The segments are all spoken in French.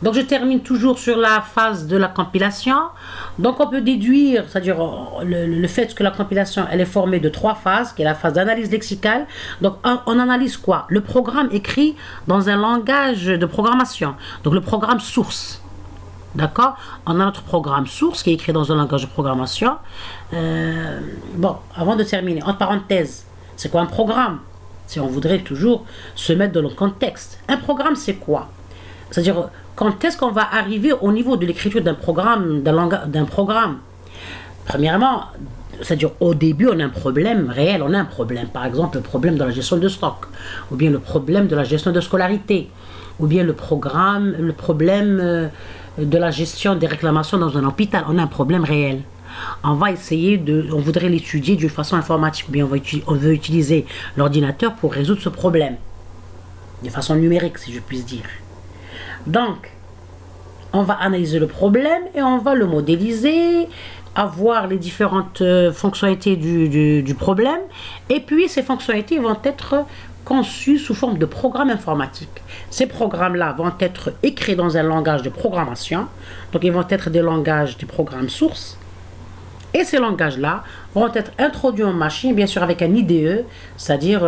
Donc je termine toujours sur la phase de la compilation. Donc on peut déduire, c'est-à-dire le fait que la compilation elle est formée de 3 phases, qui est la phase d'analyse lexicale. Donc on analyse quoi? Le programme écrit dans un langage de programmation, donc le programme source. D'accord? On a notre programme source qui est écrit dans un langage de programmation. Bon, avant de terminer, entre parenthèses, c'est quoi un programme? Si on voudrait toujours se mettre dans le contexte. Un programme, c'est quoi? C'est-à-dire, quand est-ce qu'on va arriver au niveau de l'écriture d'un programme, d'un programme? Premièrement, c'est-à-dire au début, on a un problème réel, on a un problème. Par exemple, le problème de la gestion de stock, ou bien le problème de la gestion de scolarité, ou bien le problème de la gestion des réclamations dans un hôpital. On a un problème réel. On va essayer on voudrait l'étudier d'une façon informatique, ou bien on veut utiliser l'ordinateur pour résoudre ce problème, de façon numérique, si je puis dire. Donc, on va analyser le problème et on va le modéliser, avoir les différentes fonctionnalités du problème, et puis ces fonctionnalités vont être conçues sous forme de programmes informatiques. Ces programmes-là vont être écrits dans un langage de programmation, donc ils vont être des langages du programme source, et ces langages-là vont être introduits en machine, bien sûr avec un IDE, c'est-à-dire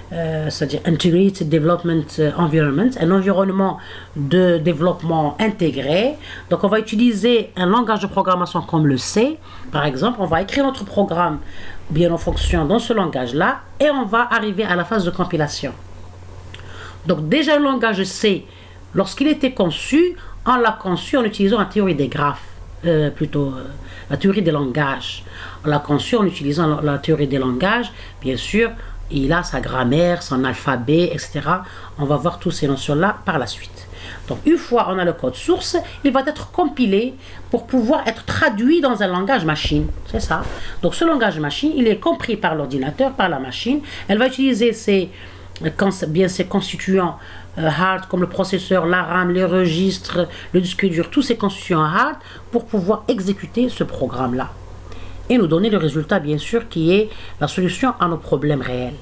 Integrated Development Environment, un environnement de développement intégré. Donc on va utiliser un langage de programmation comme le C, par exemple. On va écrire notre programme bien en fonction dans ce langage-là, et on va arriver à la phase de compilation. Donc déjà le langage C, lorsqu'il était conçu, on l'a conçu en utilisant la théorie des graphes, la théorie des langages. On l'a conçu en utilisant la théorie des langages. Bien sûr, il a sa grammaire, son alphabet, etc. On va voir toutes ces notions-là par la suite. Donc, une fois on a le code source, il va être compilé pour pouvoir être traduit dans un langage machine. C'est ça. Donc, ce langage machine, il est compris par l'ordinateur, par la machine. Elle va utiliser ses constituants hard, comme le processeur, la RAM, les registres, le disque dur, tous ces constituants hard pour pouvoir exécuter ce programme-là et nous donner le résultat, bien sûr, qui est la solution à nos problèmes réels.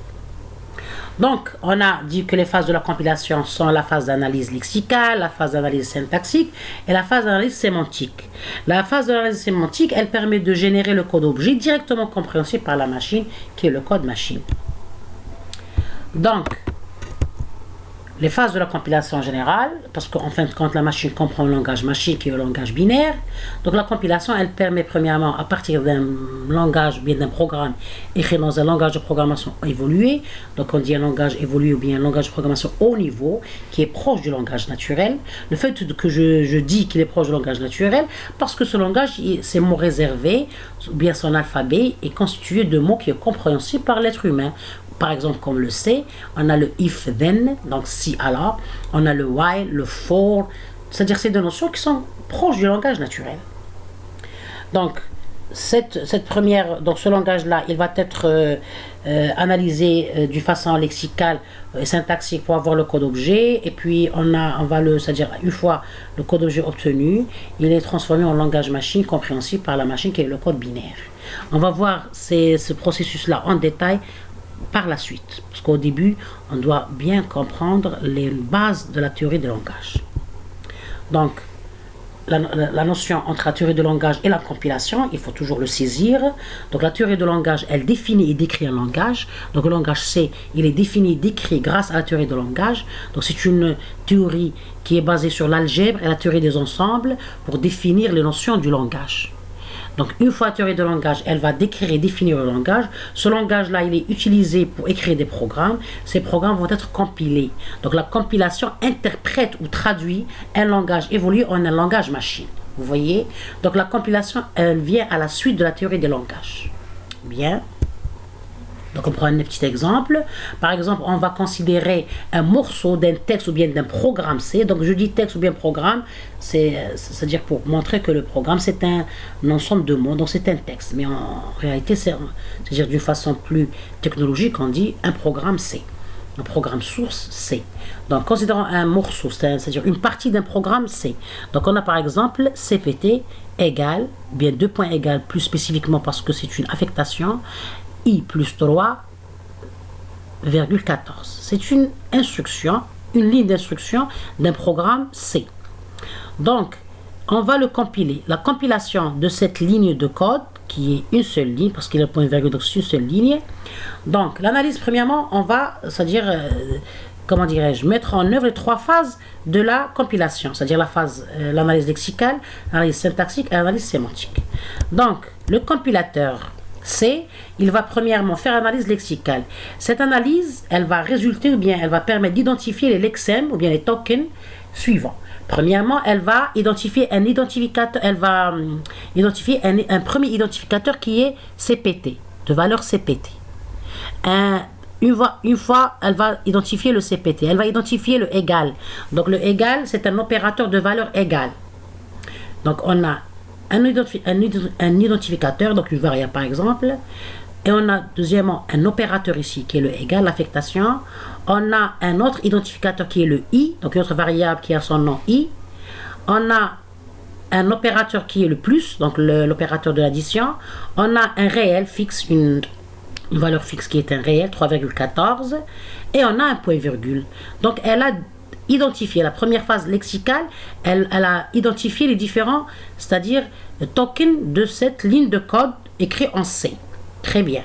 Donc, on a dit que les phases de la compilation sont la phase d'analyse lexicale, la phase d'analyse syntaxique et la phase d'analyse sémantique. La phase d'analyse sémantique, elle permet de générer le code objet directement compréhensible par la machine, qui est le code machine. Donc, les phases de la compilation en général, parce qu'en fin de compte, la machine comprend le langage machine qui est le langage binaire. Donc la compilation, elle permet premièrement, à partir d'un langage, bien d'un programme, écrit dans un langage de programmation évolué. Donc on dit un langage évolué ou bien un langage de programmation haut niveau, qui est proche du langage naturel. Le fait que je dis qu'il est proche du langage naturel, parce que ce langage, ses mots réservés, ou bien son alphabet, est constitué de mots qui sont compréhensibles par l'être humain. Par exemple, comme le C, on a le if then, donc si alors, on a le while, le for, c'est-à-dire ces deux notions qui sont proches du langage naturel. Donc, ce langage-là, il va être analysé d'une façon lexicale et syntaxique pour avoir le code objet, et puis c'est-à-dire une fois le code objet obtenu, il est transformé en langage machine compréhensible par la machine qui est le code binaire. On va voir ce processus-là en détail par la suite, parce qu'au début, on doit bien comprendre les bases de la théorie des langages. Donc, la notion entre la théorie de langage et la compilation, il faut toujours le saisir. Donc, la théorie de langage, elle définit et décrit un langage. Donc, le langage C, il est défini et décrit grâce à la théorie de langage. Donc, c'est une théorie qui est basée sur l'algèbre et la théorie des ensembles pour définir les notions du langage. Donc, une fois la théorie de langage, elle va décrire et définir le langage. Ce langage-là, il est utilisé pour écrire des programmes. Ces programmes vont être compilés. Donc, la compilation interprète ou traduit un langage évolué en un langage machine. Vous voyez? Donc, la compilation, elle vient à la suite de la théorie des langages. Bien. Donc, on prend un petit exemple. Par exemple, on va considérer un morceau d'un texte ou bien d'un programme C. Donc, je dis texte ou bien programme, c'est-à-dire pour montrer que le programme, c'est un ensemble de mots, donc c'est un texte. Mais en réalité, c'est-à-dire d'une façon plus technologique, on dit un programme C. Un programme source C. Donc, considérons un morceau, c'est-à-dire une partie d'un programme C. Donc, on a par exemple CPT égale, bien 2 points égale plus spécifiquement parce que c'est une affectation, I plus 3,14. C'est une instruction, une ligne d'instruction d'un programme C. Donc, on va le compiler. La compilation de cette ligne de code, qui est une seule ligne, parce qu'il y a le point virgule, donc c'est une seule ligne. Donc, l'analyse, premièrement, on va, c'est-à-dire, comment dirais-je, mettre en œuvre les 3 phases de la compilation, c'est-à-dire la phase, l'analyse lexicale, l'analyse syntaxique et l'analyse sémantique. Donc, le compilateur C, il va premièrement faire analyse lexicale. Cette analyse, elle va résulter ou bien elle va permettre d'identifier les lexèmes ou bien les tokens suivants. Premièrement, elle va identifier un identificateur, elle va identifier un premier identificateur qui est CPT, de valeur CPT. Une fois, elle va identifier le CPT, elle va identifier le égal. Donc le égal, c'est un opérateur de valeur égale. Donc on a un identificateur, donc une variable par exemple, et on a deuxièmement un opérateur ici qui est le égal, l'affectation. On a un autre identificateur qui est le i, donc une autre variable qui a son nom i. On a un opérateur qui est le plus, donc l'opérateur de l'addition. On a un réel fixe, une valeur fixe qui est un réel, 3,14. Et on a un point virgule. Donc elle a identifié la première phase lexicale, elle a identifié les différents, c'est-à-dire tokens de cette ligne de code écrit en C. Très bien.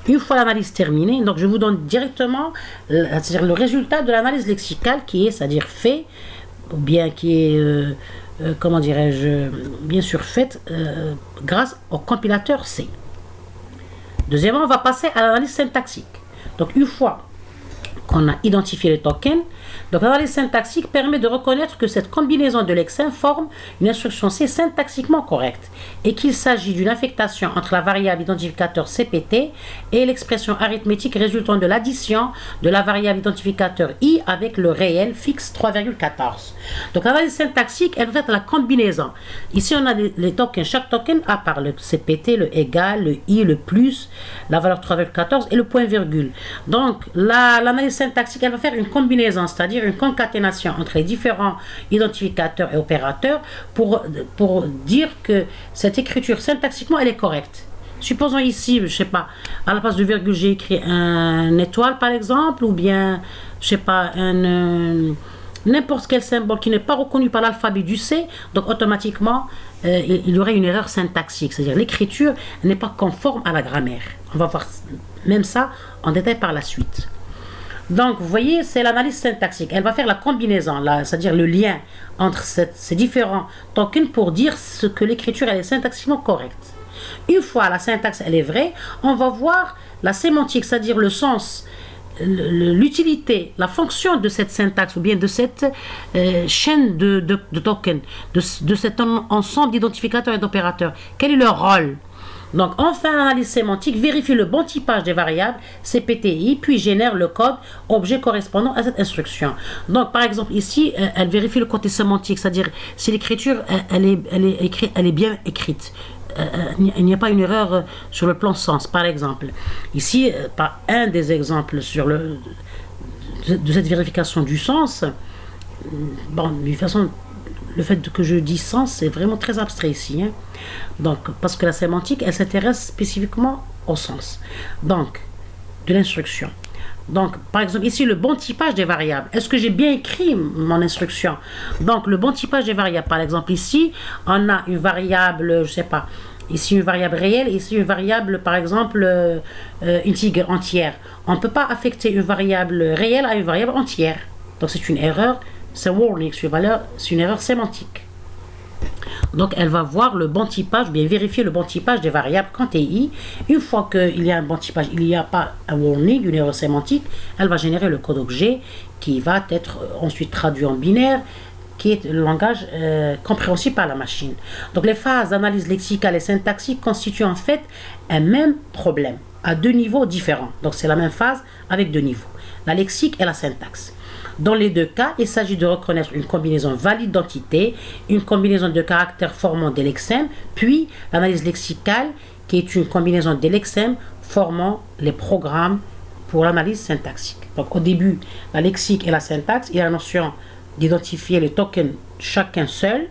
Une fois l'analyse terminée, donc je vous donne directement c'est-à-dire le résultat de l'analyse lexicale qui est, c'est-à-dire fait, ou bien qui est, comment dirais-je, bien sûr faite grâce au compilateur C. Deuxièmement, on va passer à l'analyse syntaxique. Donc une fois qu'on a identifié les tokens, donc l'analyse syntaxique permet de reconnaître que cette combinaison de lexèmes forme une instruction C syntaxiquement correcte et qu'il s'agit d'une affectation entre la variable identificateur CPT et l'expression arithmétique résultant de l'addition de la variable identificateur I avec le réel fixe 3,14. Donc l'analyse syntaxique, elle va être la combinaison. Ici on a les tokens, chaque token a par le CPT, le égal, le I, le plus, la valeur 3,14 et le point virgule. Donc l'analyse syntaxique, elle va faire une combinaison, c'est-à-dire une concaténation entre les différents identificateurs et opérateurs pour dire que cette écriture syntaxiquement elle est correcte. Supposons ici, je sais pas, à la place du virgule j'ai écrit un étoile par exemple, ou bien je sais pas n'importe quel symbole qui n'est pas reconnu par l'alphabet du C, donc automatiquement il y aurait une erreur syntaxique, c'est-à-dire l'écriture n'est pas conforme à la grammaire. On va voir même ça en détail par la suite. Donc, vous voyez, c'est l'analyse syntaxique. Elle va faire la combinaison, c'est-à-dire le lien entre ces différents tokens pour dire ce que l'écriture elle est syntaxiquement correcte. Une fois la syntaxe elle est vraie, on va voir la sémantique, c'est-à-dire le sens, l'utilité, la fonction de cette syntaxe ou bien de cette chaîne de tokens, de cet ensemble d'identificateurs et d'opérateurs. Quel est leur rôle? Donc, enfin, l'analyse sémantique vérifie le bon typage des variables CPTI, puis génère le code objet correspondant à cette instruction. Donc, par exemple, ici, elle vérifie le côté sémantique, c'est-à-dire si l'écriture, elle est bien écrite. Il n'y a pas une erreur sur le plan sens, par exemple. Ici, par un des exemples de cette vérification du sens, bon, de toute façon, le fait que je dis sens, c'est vraiment très abstrait ici. Donc, parce que la sémantique, elle s'intéresse spécifiquement au sens. Donc, de l'instruction. Donc, par exemple, ici, le bon typage des variables. Est-ce que j'ai bien écrit mon instruction? Donc, le bon typage des variables, par exemple, ici, on a une variable, je sais pas, ici une variable réelle, ici une variable, par exemple, integer, entière. On ne peut pas affecter une variable réelle à une variable entière. Donc, c'est une erreur. C'est warning, c'est une erreur sémantique. Donc, elle va voir le bon typage, bien vérifier le bon typage des variables quand et i. Une fois qu'il y a un bon typage, il n'y a pas un warning, une erreur sémantique, elle va générer le code objet qui va être ensuite traduit en binaire, qui est le langage compréhensible par la machine. Donc, les phases d'analyse lexicale et syntaxique constituent en fait un même problème à 2 niveaux différents. Donc, c'est la même phase avec 2 niveaux, la lexique et la syntaxe. Dans les 2 cas, il s'agit de reconnaître une combinaison valide d'entités, une combinaison de caractères formant des lexèmes, puis l'analyse lexicale qui est une combinaison des lexèmes formant les programmes pour l'analyse syntaxique. Donc au début, la lexique et la syntaxe, il y a la notion d'identifier les tokens chacun seul.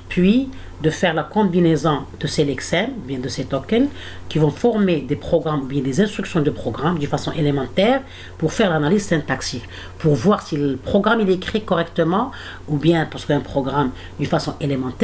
puis de faire la combinaison de ces lexèmes, bien de ces tokens, qui vont former des programmes, bien des instructions de programme de façon élémentaire pour faire l'analyse syntaxique, pour voir si le programme il est écrit correctement ou bien parce qu'un programme d'une façon élémentaire